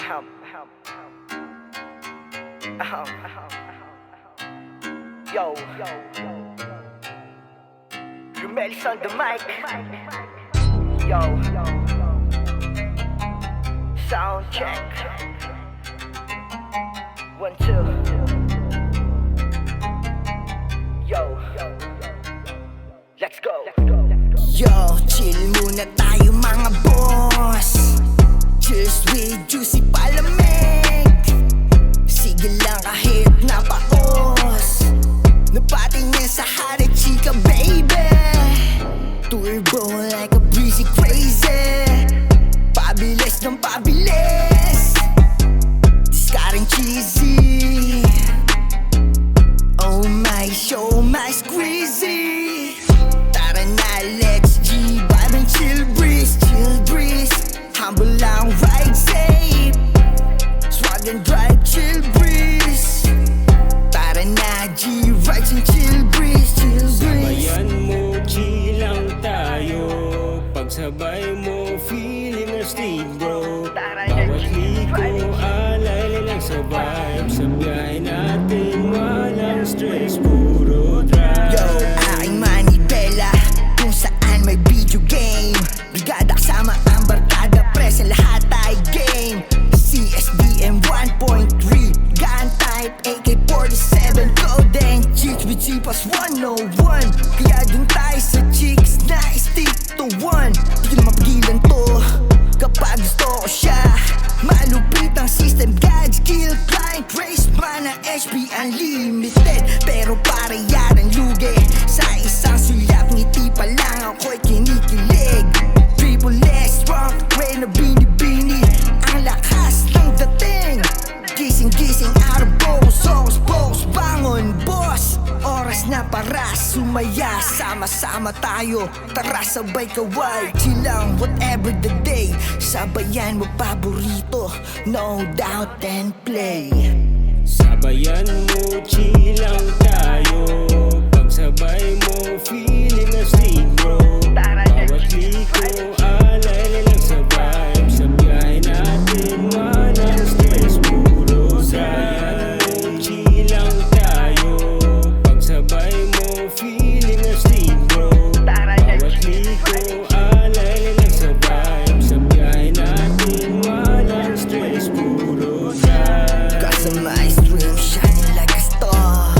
Yo, Rumel's on the mic. Yo, sound check. 1, 2. Yo, let's go. Yo, chill muna tayo mga boss. Cheers with juicy palamig. Sige lang kahit napaos. Napatingin sa hara chika baby. Turbo like a breezy crazy. Pabilis ng pabilis. Discarding cheesy. Oh my, show my squeezy. Tara na, let's G, vibe and chill breeze. Chill breeze, humble lang, ride safe. Swag and drive, chill breeze. Tara na, G, ride and chill breeze. Chill breeze. Sabayan mo, G lang tayo. Pagsabay mo, feeling astig bro. Bawat liko, alay lang sa vibe. Sa biyahe natin, walang stress, puro drive. Yo, aking manibela, kung saan may video game. Brigada kasama ang barkada, present lahat ay game. CSDM 1.3, gun type AK-47, code and chicks with Chipas 101. Kaya dun tayo sa chicks na stick to one. Di ko na mapigilan to kapag gusto ko siya. Malupit ang system, guides, kill, client, race, mana, HP unlimited. Pero pare yan ang lugi, sa isang sulap ngiti pa lang ako'y kinikilig. Triple S, strong, way na binibini. Ang lakas ng dating, gising-gising out of boss, bangon boss. Oras na para sumaya, sama-sama tayo. Tara sabay kaway, chilang whatever the day. Sabayan mo paborito, no doubt and play. Sabayan mo, chilang tayo. Pagsabay mo, feeling astig bro. Bawat liko, alay lang sa vibe. Sa biyahe natin, walang stress, puro drive. Sabayan mo, chilang tayo. Pagsabay mo, feeling astig bro. Bawat liko, alay lang sa vibe. Sa biyahe natin, walang stress, puro drive. Customized dream, shining like a star.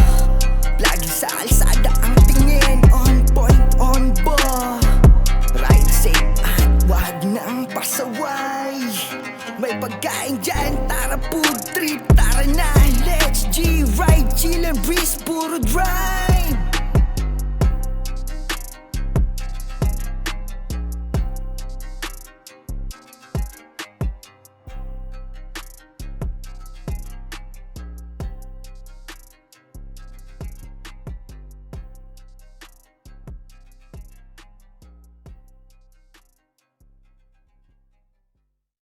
Lagi sa kalsada ang tingin, on point, on ball. Ride safe at wag nang pasaway. May pagkain dyan, tara food trip. Tara na, let's G, ride, chill and breeze, puro drive.